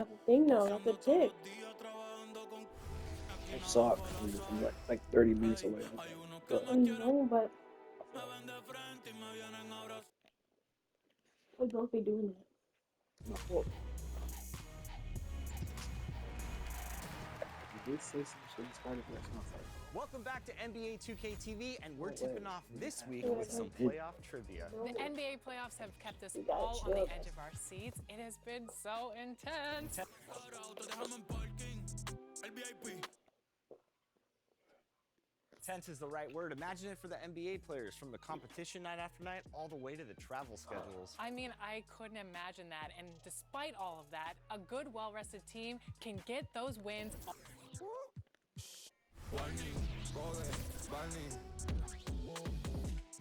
That's the thing though, that's a tick. I saw it from like 30 minutes away. I know, but we both be doing that. Well, you did say some shit started, but it's not like. Welcome back to NBA 2K TV, and we're tipping off this week with some playoff trivia. The NBA playoffs have kept us all on the edge of our seats. It has been so intense. Tense is the right word. Imagine it for the NBA players, from the competition night after night all the way to the travel schedules. I mean, I couldn't imagine that. And despite all of that, a good, well-rested team can get those wins.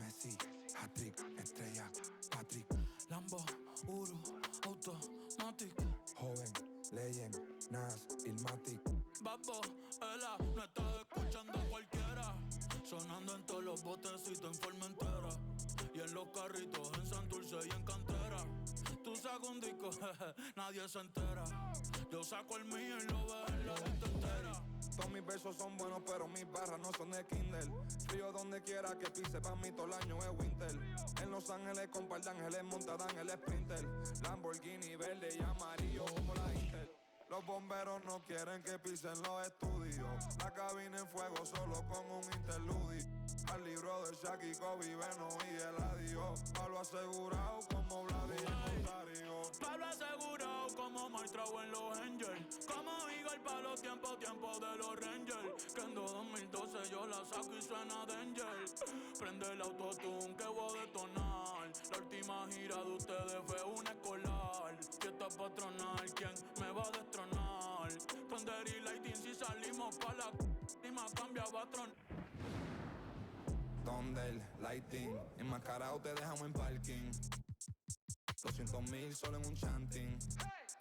Messi, hat-trick, estrella, Patrick, Lambo, Uru, automatic, joven, legend, Nas, Ilmatic. Babo, ela, no estás escuchando a cualquiera, sonando en todos los botecitos en forma entera, y en los carritos en Santurce y en Cantera. Tú sacas un disco, nadie se entera, yo saco el mío y lo veo en la gente entera. Todos mis versos son buenos, pero mis barras no son de Kindle. Frío donde quiera que pise, pa' mí todo el año es winter. En Los Ángeles con par de ángeles montadan el Sprinter. Lamborghini verde y amarillo como la Inter. Los bomberos no quieren que pisen los estudios. La cabina en fuego solo con un interludio. Al libro de Shaq y Kobe, Beno y Eladio. Pablo asegurado como Vladimir Montario. Pablo asegurado como maestrado en los Angels. Como Eagle para los tiempos de los Rangers. Que en 2012 yo la saco y suena Danger. Prende el autotune que voy a detonar. La última gira de ustedes fue una escolar. Fiesta patronal, ¿quién me va a destronar? Thunder y Lightning si salimos pa' la y más cambia patrón. Thunder, Lighting, enmascarado te dejamos en parking. 200,000 solo en un chanting.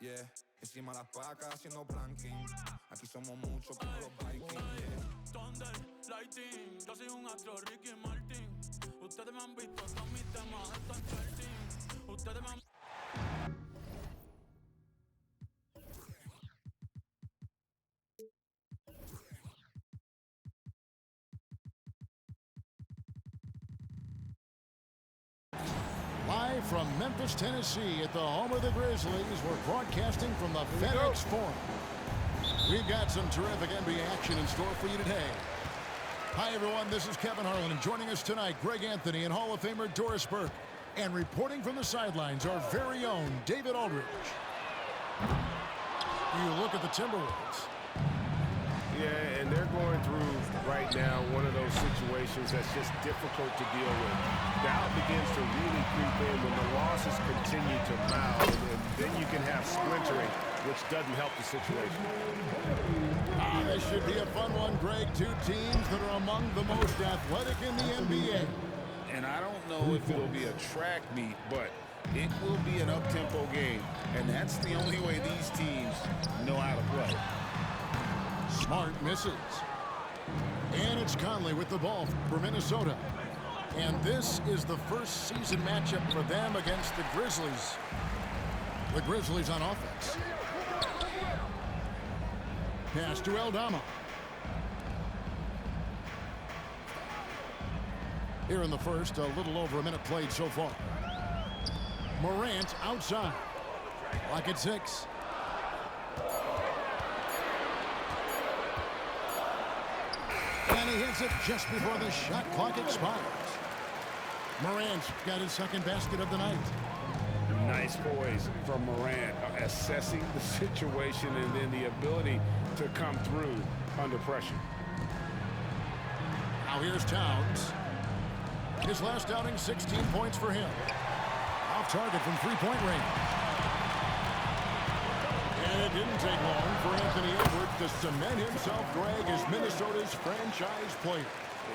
Yeah, encima las pacas haciendo planking. Aquí somos muchos como los Vikings. Yeah. Thunder, Lighting, yo soy un astro Ricky Martin. Ustedes me han visto, todos mis temas están charting. Ustedes me han... Live from Memphis, Tennessee, at the home of the Grizzlies, we're broadcasting from the FedEx Forum. We've got some terrific NBA action in store for you today. Hi, everyone. This is Kevin Harlan, and joining us tonight, Greg Anthony and Hall of Famer Doris Burke. And reporting from the sidelines, our very own David Aldridge. You look at the Timberwolves. Yeah, and they're going through right now one of those situations that's just difficult to deal with. Doubt begins to really creep in when the losses continue to mount, and then you can have splintering, which doesn't help the situation. This should be a fun one, Greg. Two teams that are among the most athletic in the NBA. And I don't know if it'll be a track meet, but it will be an up-tempo game, and that's the only way these teams know how to play. Smart misses. And it's Conley with the ball for Minnesota. And this is the first season matchup for them against the Grizzlies. The Grizzlies on offense. Pass to Aldama. Here in the first, a little over a minute played so far. Morant outside. Lock at 6. And he hits it just before the shot clock expires. Morant's got his second basket of the night. Nice poise from Morant, assessing the situation and then the ability to come through under pressure. Now here's Towns. His last outing, 16 points for him. Off target from three-point range. And it didn't take long for Anthony Edwards to cement himself, Greg, as Minnesota's franchise player.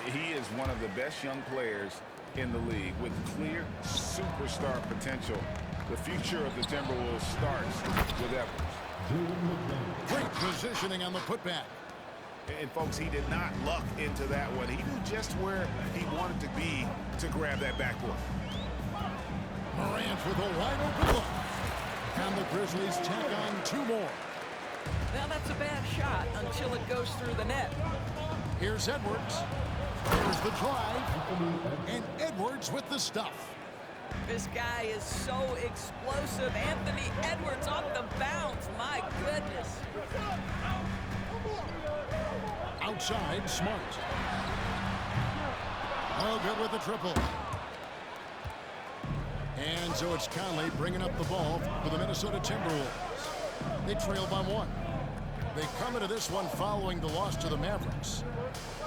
He is one of the best young players in the league with clear superstar potential. The future of the Timberwolves starts with Edwards. Great positioning on the putback. And folks, he did not luck into that one. He knew just where he wanted to be to grab that backboard. Morant with a wide open look. And the Grizzlies tack on 2 more. Now that's a bad shot until it goes through the net. Here's Edwards. Here's the drive. And Edwards with the stuff. This guy is so explosive. Anthony Edwards off the bounce. My goodness. Outside, Smart. Oh, good with the triple. And so it's Conley bringing up the ball for the Minnesota Timberwolves. They trail by 1. They come into this one following the loss to the Mavericks.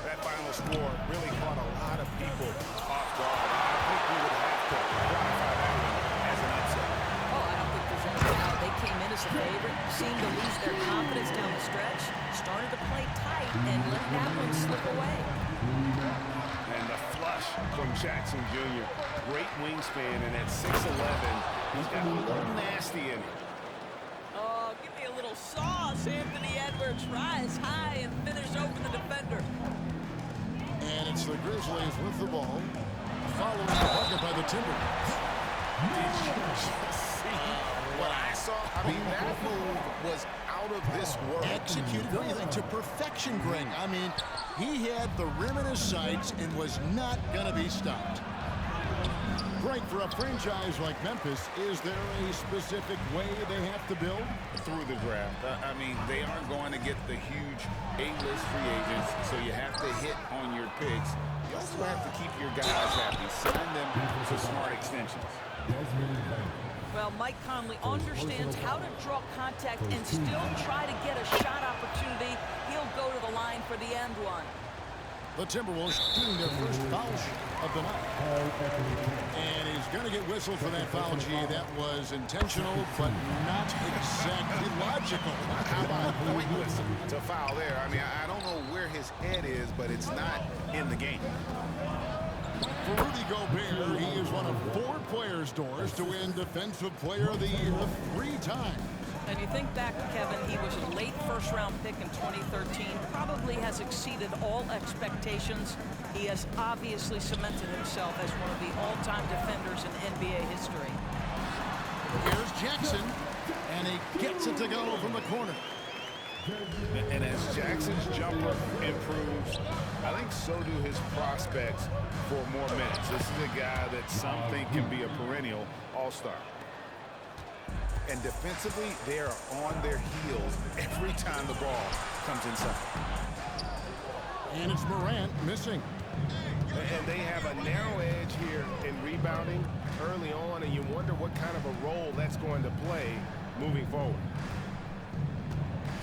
That final score really caught a lot of people off guard. I think we would have to qualify that one as an upset. Oh, I don't think there's any doubt. They came in as a favorite, seemed to lose their confidence down the stretch, started to play tight, and let that one slip away. And the flush from Jackson Jr. Great wingspan, and at 6'11", he's got a little nasty in him. Oh, give me a little sauce. Anthony Edwards rise high and finish over the defender. And it's the Grizzlies with the ball, following the bucket by the Timberwolves. Did you just see what I saw? I mean, that move was out of this world. Executed really to perfection, Greg. I mean, he had the rim in his sights and was not going to be stopped. Greg, for a franchise like Memphis, is there a specific way they have to build? Through the draft. I mean, they aren't going to get the huge A-list free agents, so you have to hit on your picks. You also have to keep your guys happy. Sign them to smart extensions. Well, Mike Conley understands how to draw contact and still try to get a shot opportunity. He'll go to the line for the end one. The Timberwolves shooting their first foul of the night. And he's going to get whistled for that foul, G. That was intentional, but not exactly logical. How about pointless to foul there? I mean, I don't know where his head is, but it's not in the game. For Rudy Gobert, he is one of 4 players, Doors, to win Defensive Player of the Year 3 times. And you think back, Kevin, he was a late first-round pick in 2013, probably has exceeded all expectations. He has obviously cemented himself as one of the all-time defenders in NBA history. Here's Jackson, and he gets it to go from the corner. And as Jackson's jumper improves, I think so do his prospects for more minutes. This is a guy that some think can be a perennial all-star. And defensively, they are on their heels every time the ball comes inside. And it's Morant missing. And they have a narrow edge here in rebounding early on, and you wonder what kind of a role that's going to play moving forward.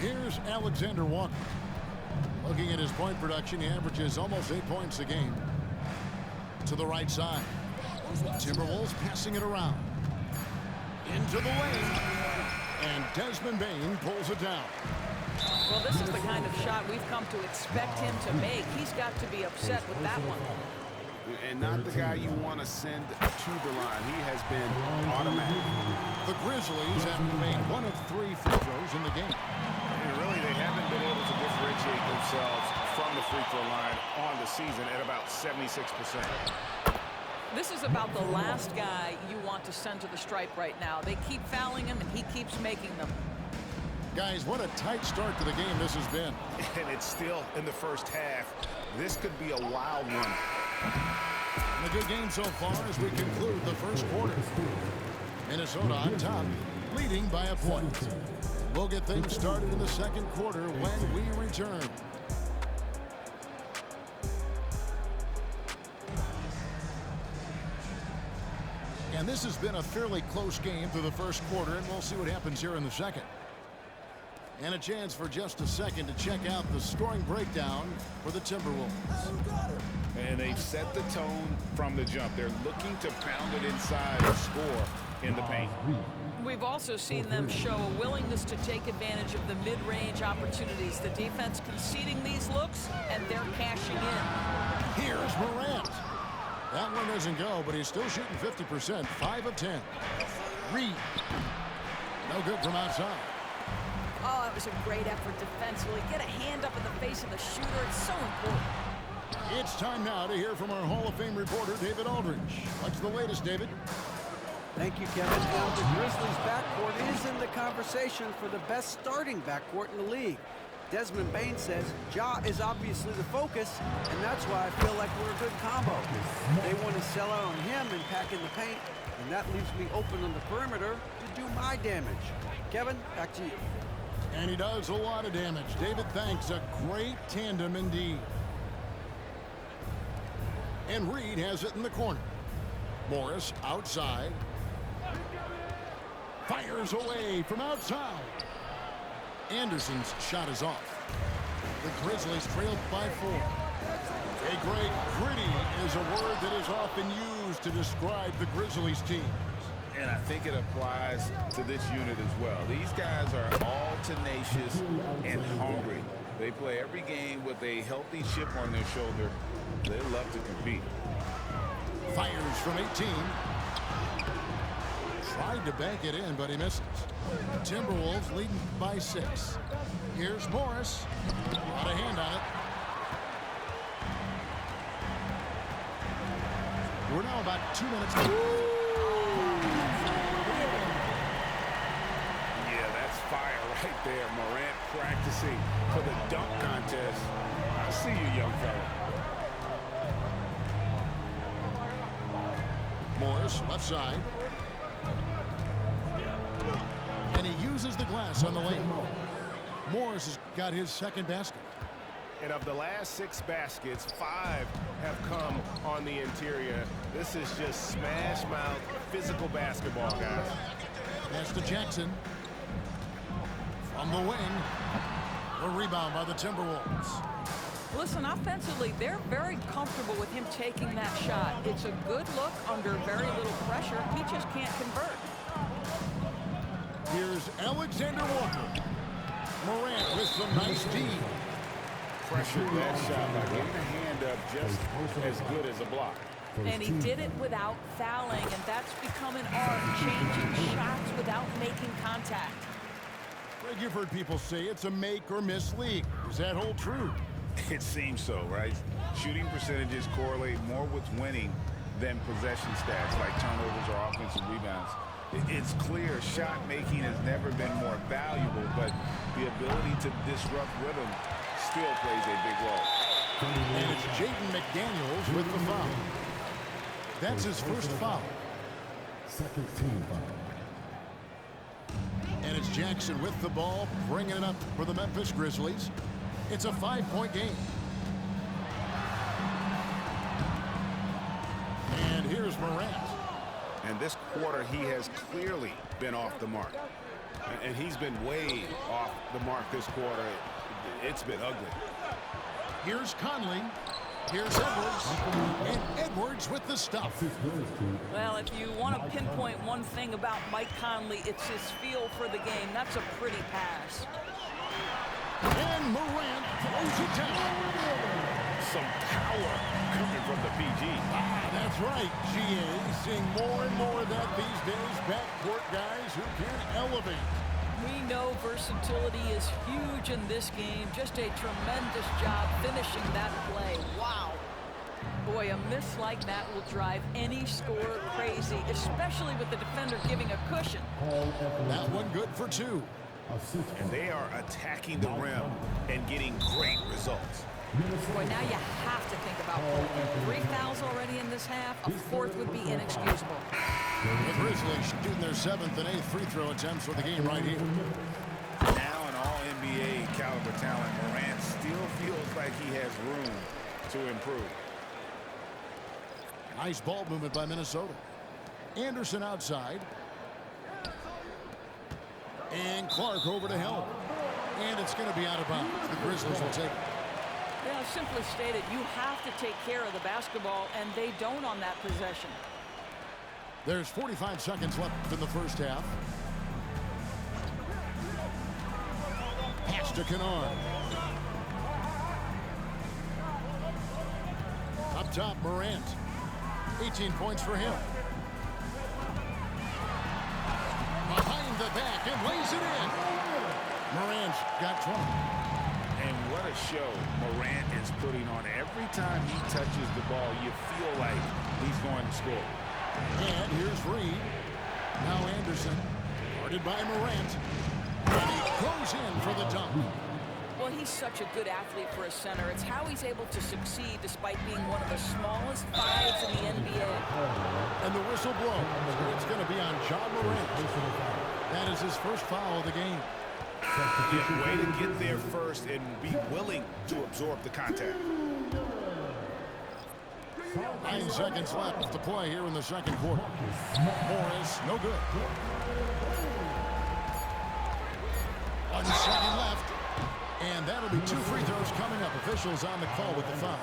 Here's Alexander Walker. Looking at his point production, he averages almost 8 points a game. To the right side. Timberwolves passing it around. Into the lane. And Desmond Bane pulls it down. Well, this is the kind of shot we've come to expect him to make. He's got to be upset with that one. And not the guy you want to send to the line. He has been automatic. The Grizzlies have made 1 of 3 free throws in the game. And really, they haven't been able to differentiate themselves from the free throw line on the season at about 76%. This is about the last guy you want to send to the stripe right now. They keep fouling him, and he keeps making them. Guys, what a tight start to the game this has been. And it's still in the first half. This could be a wild one. And a good game so far as we conclude the first quarter. Minnesota on top, leading by a point. We'll get things started in the second quarter when we return. And this has been a fairly close game through the first quarter, and we'll see what happens here in the second. And a chance for just a second to check out the scoring breakdown for the Timberwolves. And they've set the tone from the jump. They're looking to pound it inside and score in the paint. We've also seen them show a willingness to take advantage of the mid-range opportunities. The defense conceding these looks, and they're cashing in. Here's Morant. That one doesn't go, but he's still shooting 50%, 5 of 10. Reed. No good from outside. Oh, it was a great effort defensively. Get a hand up in the face of the shooter. It's so important. It's time now to hear from our Hall of Fame reporter, David Aldridge. What's the latest, David? Thank you, Kevin. Now, the Grizzlies' backcourt is in the conversation for the best starting backcourt in the league. Desmond Bain says Ja is obviously the focus, and that's why I feel like we're a good combo. They want to sell out on him and pack in the paint, and that leaves me open on the perimeter to do my damage. Kevin, back to you. And he does a lot of damage. David, thanks. A great tandem indeed. And Reed has it in the corner. Morris outside. Fires away from outside. Anderson's shot is off. The Grizzlies trail by 4. A great gritty is a word that is often used to describe the Grizzlies team. And I think it applies to this unit as well. These guys are all tenacious and hungry. They play every game with a healthy chip on their shoulder. They love to compete. Fires from 18. Tried to bank it in, but he misses. Timberwolves leading by 6. Here's Morris. Got a hand on it. We're now about 2 minutes. Yeah, that's fire right there. Morant practicing for the dunk contest. I see you, young fella. Morris, left side. And he uses the glass on the lane. Morris has got his second basket. And of the last 6 baskets, 5 have come on the interior. This is just smash mouth physical basketball, guys. Pass to Jackson. From the wing. A rebound by the Timberwolves. Listen, offensively, they're very comfortable with him taking that shot. It's a good look under very little pressure. He just can't convert. Here's Alexander Walker. Morant with some nice D. Pressured that shot by getting a hand up just as good as a block. And he did it without fouling, and that's become an art, changing shots without making contact. Greg, you've heard people say it's a make or miss league. Does that hold true? It seems so, right? Shooting percentages correlate more with winning than possession stats like turnovers or offensive rebounds. It's clear shot making has never been more valuable, but the ability to disrupt rhythm still plays a big role. And it's Jaden McDaniels with the foul. That's his first foul. Second team foul. And it's Jackson with the ball, bringing it up for the Memphis Grizzlies. It's a 5-point game. And here's Morant. And this quarter, he has clearly been off the mark. And he's been way off the mark this quarter. It's been ugly. Here's Conley. Here's Edwards. And Edwards with the stuff. Well, if you want to pinpoint one thing about Mike Conley, it's his feel for the game. That's a pretty pass. And Morant throws it down. Some power coming from the PG. That's right, GA. Seeing more and more of that these days. Backcourt guys who can elevate. We know versatility is huge in this game. Just a tremendous job finishing that play. Wow. Boy, a miss like that will drive any scorer crazy, especially with the defender giving a cushion. That one good for 2. And they are attacking the rim and getting great results. Boy, now you have to think about Bolton. 3 fouls already in this half. A 4th would be inexcusable. The Grizzlies shooting their 7th and 8th free throw attempts for the game right here. Now an all-NBA caliber talent, Morant still feels like he has room to improve. Nice ball movement by Minnesota. Anderson outside. And Clark over to help. And it's going to be out of bounds. The Grizzlies will take it. Yeah, simply stated, you have to take care of the basketball, and they don't on that possession. There's 45 seconds left in the first half. Pass to Kennard. Up top, Morant. 18 points for him. Behind the back and lays it in. Morant's got 20. And what a show Morant is putting on. Every time he touches the ball, you feel like he's going to score. And here's Reed. Now Anderson, guarded by Morant. And he goes in for the dunk. Well, he's such a good athlete for a center. It's how he's able to succeed despite being one of the smallest fives in the NBA. And the whistle blows. It's going to be on Morant. That is his first foul of the game. Yeah, way to get there first and be willing to absorb the contact. 9 seconds left to play here in the second quarter. Morris, no good. 1 second left. And that'll be 2 free throws coming up. Officials on the call with the foul.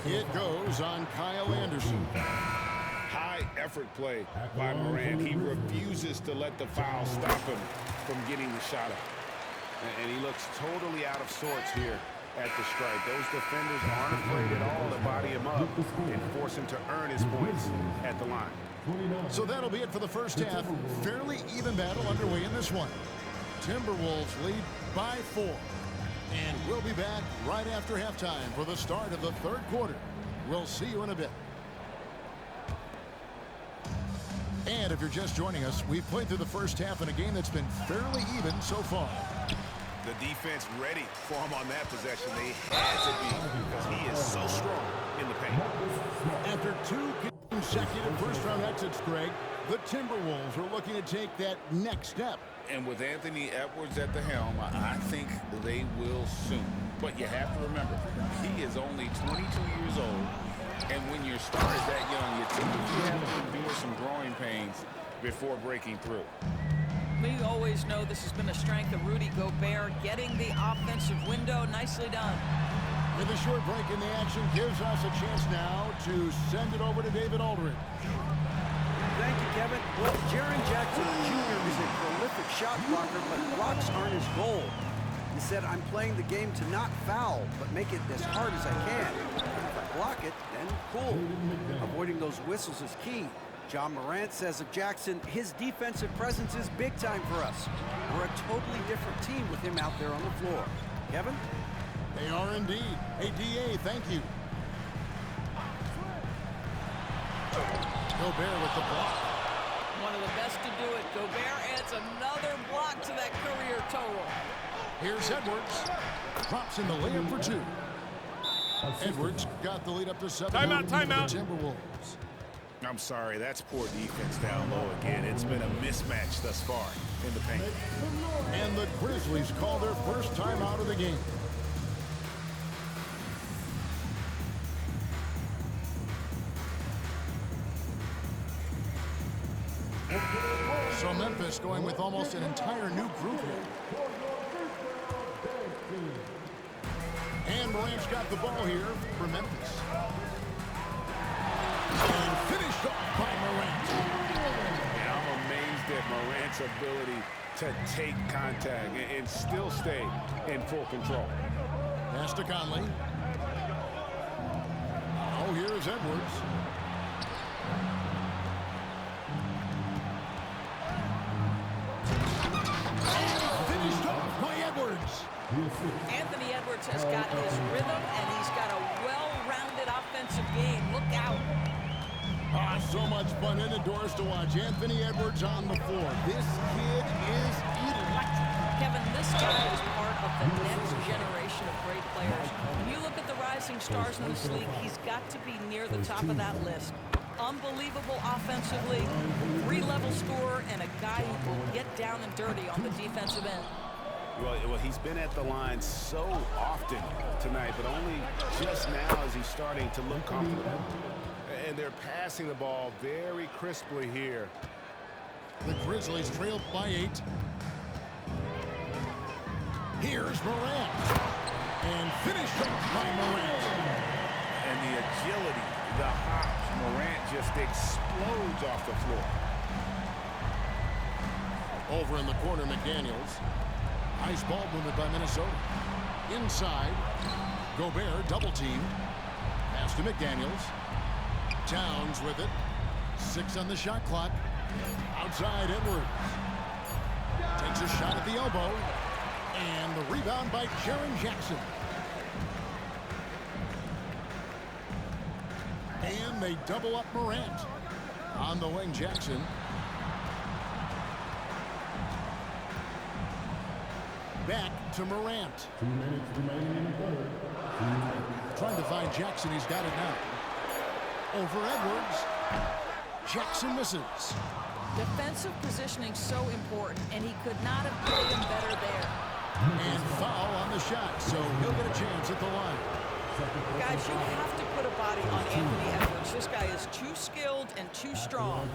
It goes on Kyle Anderson. High effort play by Morant. He refuses to let the foul stop him from getting the shot up. And he looks totally out of sorts here at the strike. Those defenders aren't afraid at all to body him up and force him to earn his points at the line. So that'll be it for the first half. Fairly even battle underway in this one. Timberwolves lead by 4. And we'll be back right after halftime for the start of the third quarter. We'll see you in a bit. And if you're just joining us, we've played through the first half in a game that's been fairly even so far. The defense ready for him on that possession. They had to be because he is so strong in the paint. After 2 consecutive first-round exits, Greg, the Timberwolves are looking to take that next step. And with Anthony Edwards at the helm, I think they will soon. But you have to remember, he is only 22 years old. And when your star is that young, you typically have to endure some growing pains before breaking through. We always know this has been a strength of Rudy Gobert, getting the offensive window. Nicely done. And the short break in the action gives us a chance now to send it over to David Aldridge. Thank you, Kevin. Well, Jaren Jackson Jr. is a prolific shot blocker, but blocks aren't his goal. He said, I'm playing the game to not foul, but make it as hard as I can. If I block it, then cool. Avoiding those whistles is key. Morant says of Jackson, his defensive presence is big time for us. We're a totally different team with him out there on the floor. Kevin? They are indeed. Hey, DA, thank you. Gobert with the block. One of the best to do it. Gobert adds another block to that career total. Here's Edwards. Drops in the layup for 2. Edwards got the lead up to 7. Timeout. The Timberwolves. I'm sorry, that's poor defense down low again. It's been a mismatch thus far in the paint. And the Grizzlies call their first time out of the game. So Memphis going with almost an entire new group here. And Morant's got the ball here for Memphis. And finished off by Morant. And I'm amazed at Morant's ability to take contact and still stay in full control. Pass to Conley. Oh, here's Edwards. Finished off by Edwards. Anthony Edwards has got his rhythm, and he's got a well-rounded offensive game. Look out. So much fun indoors to watch. Anthony Edwards on the floor. This kid is electric. Kevin, this guy is part of the next generation of great players. When you look at the rising stars in this league, he's got to be near the top of that list. Unbelievable offensively, 3-level scorer, and a guy who will get down and dirty on the defensive end. Well, he's been at the line so often tonight, but only just now is he starting to look comfortable. And they're passing the ball very crisply here. The Grizzlies trailed by 8. Here's Morant. And finished off by Morant. And the agility, the hops, Morant just explodes off the floor. Over in the corner, McDaniels. Nice ball movement by Minnesota. Inside, Gobert double teamed. Pass to McDaniels. Towns with it. 6 on the shot clock. Outside, Edwards. Takes a shot at the elbow. And the rebound by Jaren Jackson. And they double up Morant. On the wing, Jackson. Back to Morant. 2 minutes remaining in the third. Trying to find Jackson. He's got it now. Over Edwards. Jackson misses. Defensive positioning so important, and he could not have played him better there. And foul on the shot, so he'll get a chance at the line. Guys, you have to put a body on Anthony Edwards. This guy is too skilled and too strong.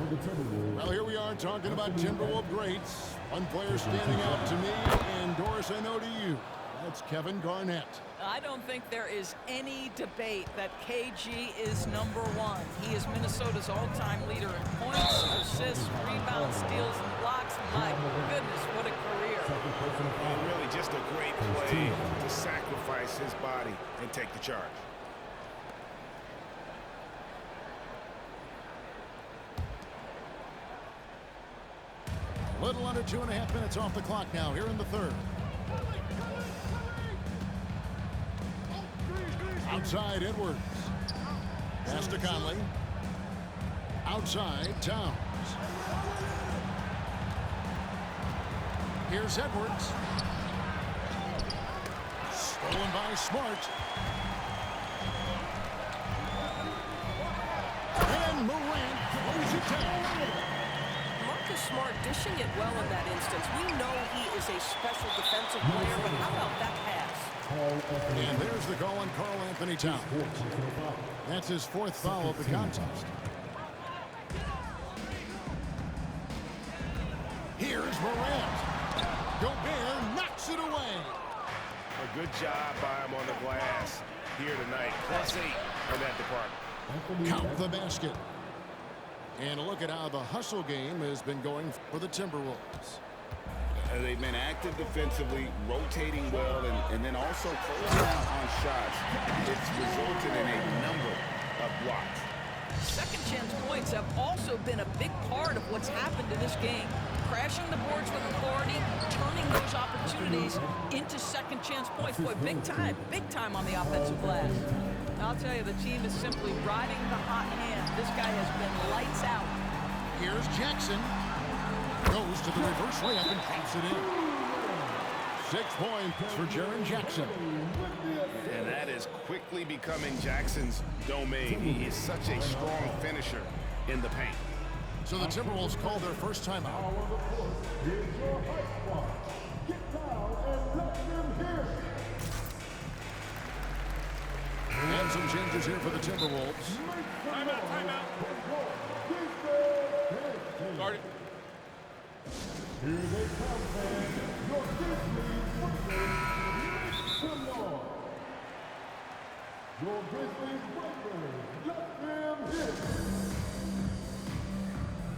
Well, here we are talking about Timberwolves greats. One player standing out to me, and Doris, I know to you. That's Kevin Garnett. I don't think there is any debate that KG is #1. He is Minnesota's all-time leader in points, assists, rebounds, steals, and blocks. My goodness, what a career. And really just a great play to sacrifice his body and take the charge. A little under 2.5 minutes off the clock now here in the third. Outside Edwards. Pass to Conley. Outside Towns. Here's Edwards. Stolen by Smart. And Morant throws it down. Marcus Smart dishing it well in that instance. We know he is a special defensive player, but how about that pass? And there's the call on Karl Anthony Towns. That's his 4th foul of the contest. Here's Morant. Gobert knocks it away. A good job by him on the glass here tonight. +8 in that department. Count the basket. And look at how the hustle game has been going for the Timberwolves. They've been active defensively, rotating well, and then also closing out on shots. It's resulted in a number of blocks. Second chance points have also been a big part of what's happened in this game. Crashing the boards with authority, turning those opportunities into second chance points. Boy, big time on the offensive glass. I'll tell you, the team is simply riding the hot hand. This guy has been lights out. Here's Jackson. Goes to the reverse layup and drops it in. 6 points for Jaren Jackson. And that is quickly becoming Jackson's domain. He is such a strong finisher in the paint. So the Timberwolves call their first timeout. And some changes here for the Timberwolves. Timeout. Guard it. Here they come, fans. Your Grizzlies make some noise. Your Grizzlies breakers, let them hit.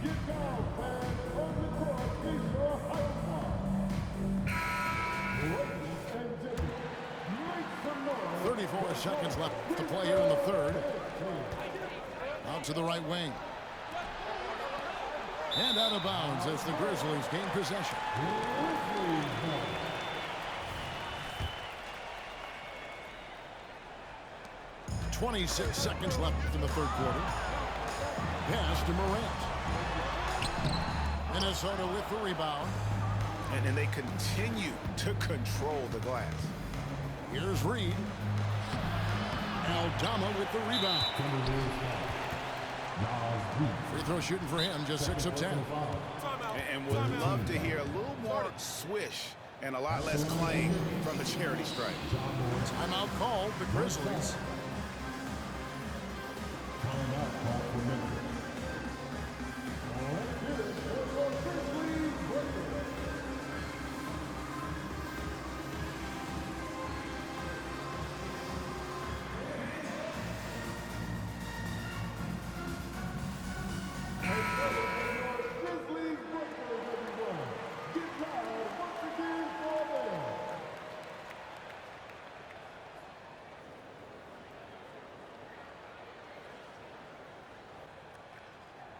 Get down, fans. On the court is your hype squad. Ladies and gentlemen, make some noise. 34 seconds left to play here in the third. Out to the right wing. And out of bounds as the Grizzlies gain possession. 26 seconds left in the third quarter. Pass to Morant. Minnesota with the rebound. And they continue to control the glass. Here's Reed. Aldama with the rebound. Free throw shooting for him, just 6 of 10. And would love to hear a little more swish and a lot less clang from the charity stripe. Timeout called, the Grizzlies.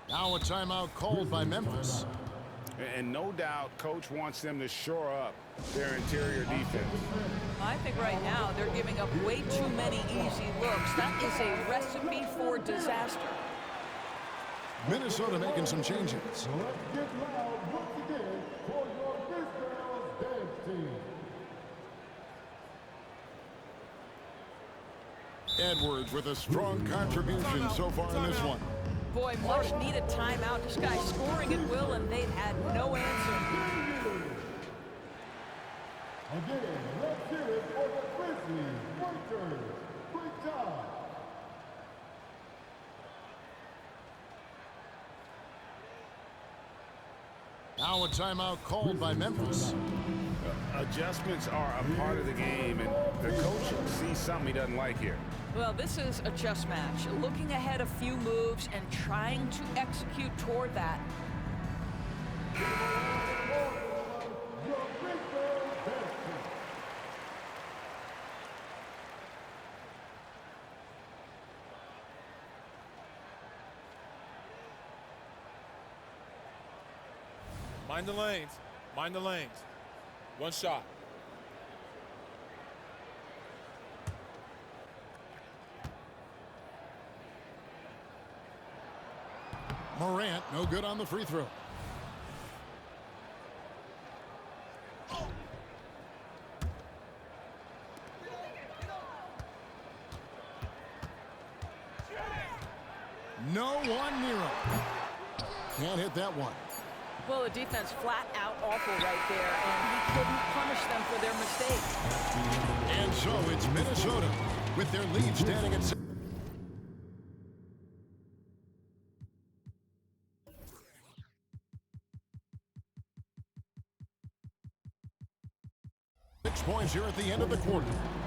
Now a timeout called by Memphis. And no doubt, Coach wants them to shore up their interior defense. I think right now they're giving up way too many easy looks. That is a recipe for disaster. Minnesota making some changes. Let's get loud once again for your Grizzlies dance team. Edwards with a strong contribution so far in this one. Boy, much needed timeout. This guy's scoring at will, and they've had no answer. Again, let's hear it for the Grizzlies fighters. Great job. Now a timeout called by Memphis. Adjustments are a part of the game, and the coach sees something he doesn't like here. Well, this is a chess match. Looking ahead a few moves and trying to execute toward that. Mind the lanes. Mind the lanes. One shot. Morant, no good on the free throw. No one near him. Can't hit that one. Well, the defense flat out awful right there, and he couldn't punish them for their mistake. And so it's Minnesota with their lead standing at 6. Points here at the end of the quarter.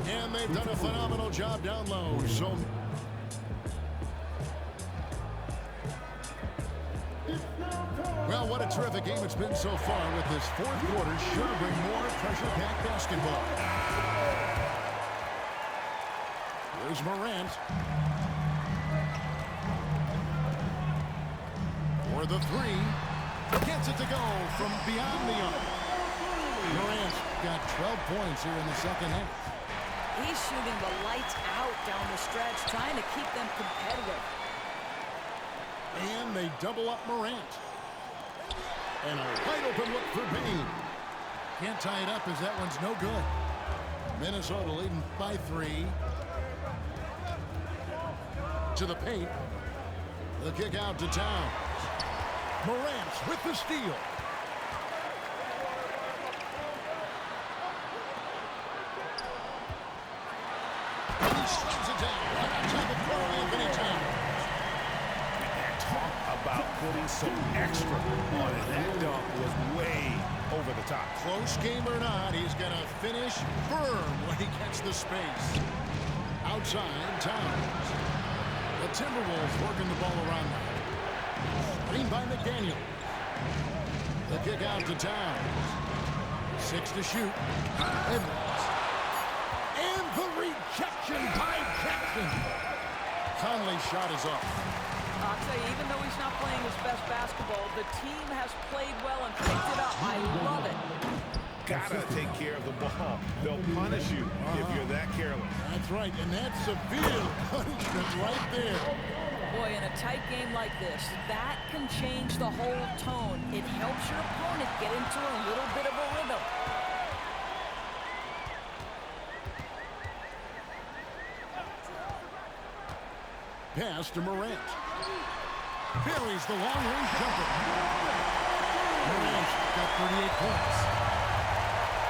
And they've done a phenomenal job down low. So well, what a terrific game it's been so far, with this fourth quarter sure to bring more pressure-packed basketball. Here's Morant. For the three. Gets it to go from beyond the arc. Morant's got 12 points here in the second half. He's shooting the lights out down the stretch, trying to keep them competitive. And they double up Morant. And a wide open look for Payne. Can't tie it up as that one's no good. Minnesota leading by 3. To the paint. The kick out to Towns. Morant with the steal. He slows it down. Right on top of Carl Anthony Towns. Talk about putting some extra on it. That dunk was way over the top. Close game or not, he's going to finish firm when he gets the space. Outside, Towns. The Timberwolves working the ball around now. Screen by McDaniel. The kick out to Towns. 6 to shoot. Edwards. And the rejection by Jackson. Conley's shot is off. I'll tell you, even though he's not playing his best basketball, the team has played well and picked it up. I love it. Gotta take care of the ball. They'll punish you if you're that careless. That's right, and that's severe punishment right there. Boy, in a tight game like this, that can change the whole tone. It helps your opponent get into a little bit of a rhythm. Pass to Morant. Buries the long-range jumper. Morant's got 38 points.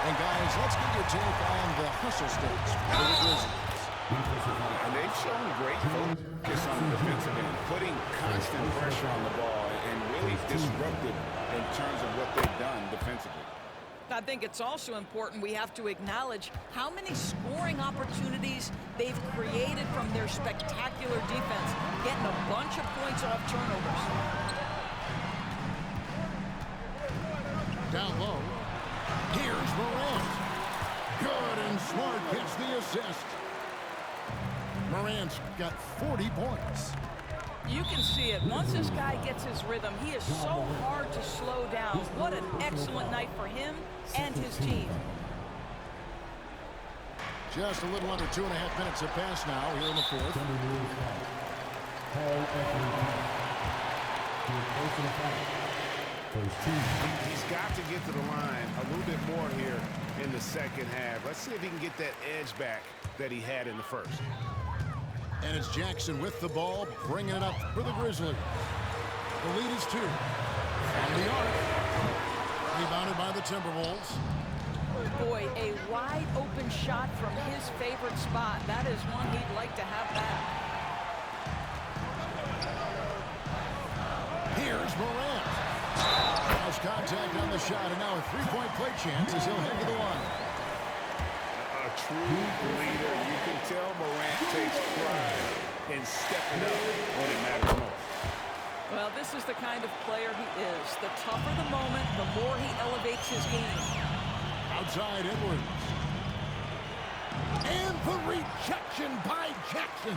And guys, let's get your take on the hustle stats for the Grizzlies. And they've shown great focus on the defensive end, putting constant pressure on the ball and really disruptive in terms of what they've done defensively. I think it's also important we have to acknowledge how many scoring opportunities they've created from their spectacular defense, getting a bunch of points off turnovers. Down low. Here's Morant. Good, and Smart gets the assist. Morant's got 40 points. You can see it. Once this guy gets his rhythm, he is so hard to slow down. What an excellent night for him and his team. Just a little under 2.5 minutes have passed now here in the fourth. He's got to get to the line a little bit more here in the second half. Let's see if he can get that edge back that he had in the first. And it's Jackson with the ball, bringing it up for the Grizzlies. The lead is 2. From the arc. Rebounded by the Timberwolves. Boy, a wide open shot from his favorite spot. That is one he'd like to have back. Here's Morant. House contact on the shot, and now a three-point play chance as he'll head to the line. A true leader. You can tell Morant takes pride in stepping up when it matters most. Well, this is the kind of player he is. The tougher the moment, the more he elevates his game. Outside Edwards. And the rejection by Jackson.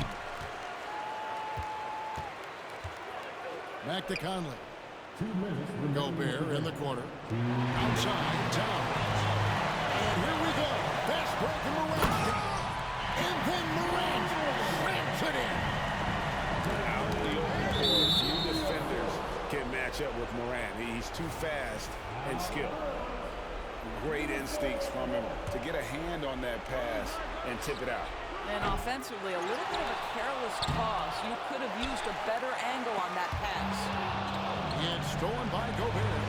Back to Conley. 2 minutes. Gobert in the corner. Outside Towns. And here we go. Fast break and Morant. And then Morant ramps it in. Out in the open court, few defenders can match up with Morant. He's too fast and skilled. Great instincts from him to get a hand on that pass and tip it out. And offensively, a little bit of a careless toss. You could have used a better angle on that pass. It's stolen by Gobert.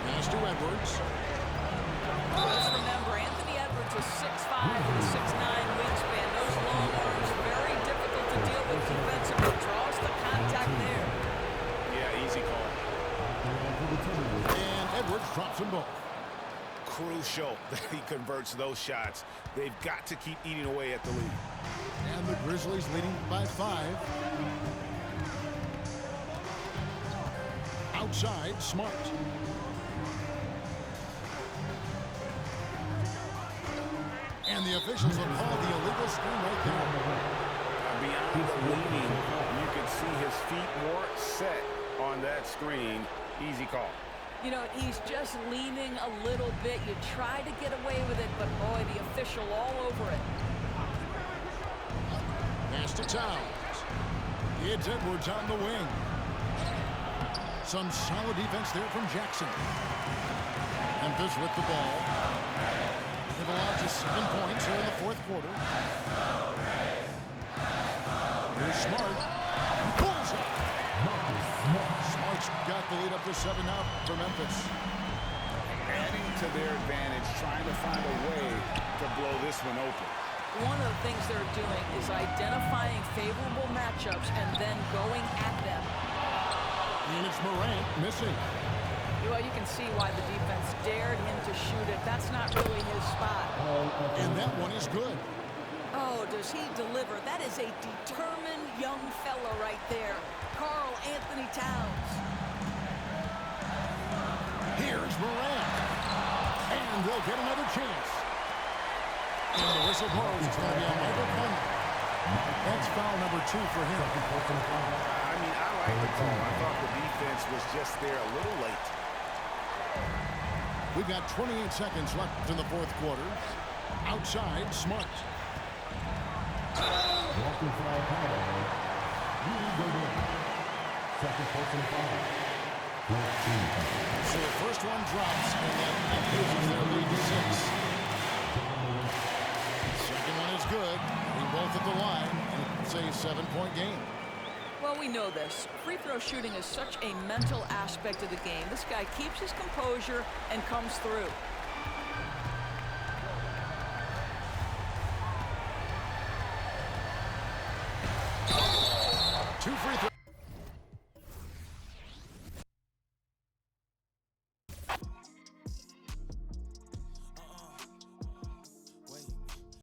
Pass to Edwards. Just remember, Anthony Edwards is 6'5" and 6'9" wingspan. Those long arms, very difficult to deal with defensively. Draws the contact there. Yeah, easy call. And Edwards drops them both. Crucial that he converts those shots. They've got to keep eating away at the lead. And the Grizzlies leading by 5. Outside, Smart. And the officials have called the illegal screen right there. Beyond the leaning, you can see his feet more set on that screen. Easy call. You know, he's just leaning a little bit. You try to get away with it, but boy, the official all over it. Pass to Towns. It's Edwards on the wing. Some solid defense there from Jackson. Memphis with the ball. They've allowed just 7 points here in the fourth quarter. Here's Smart. Pulls it. Smart's got the lead up to 7 now for Memphis. Adding to their advantage, trying to find a way to blow this one open. One of the things they're doing is identifying favorable matchups and then going at them. And it's Morant missing. Well, you can see why the defense dared him to shoot it. That's not really his spot. And that one is good. Oh, does he deliver? That is a determined young fella right there. Karl Anthony Towns. Here's Morant. And they'll get another chance. And the whistle blows. It's going to be on Michael Conley. That's foul number 2 for him. I mean, I like the call. I thought the defense was just there a little late. We've got 28 seconds left in the fourth quarter. Outside, Smart. Walking foul penalty. Second person foul. So the first one drops, and then increases their lead to 6. Second one is good. They're both at the line, and it's a 7-point game. Well, we know this. Free throw shooting is such a mental aspect of the game. This guy keeps his composure and comes through. 2 free throws.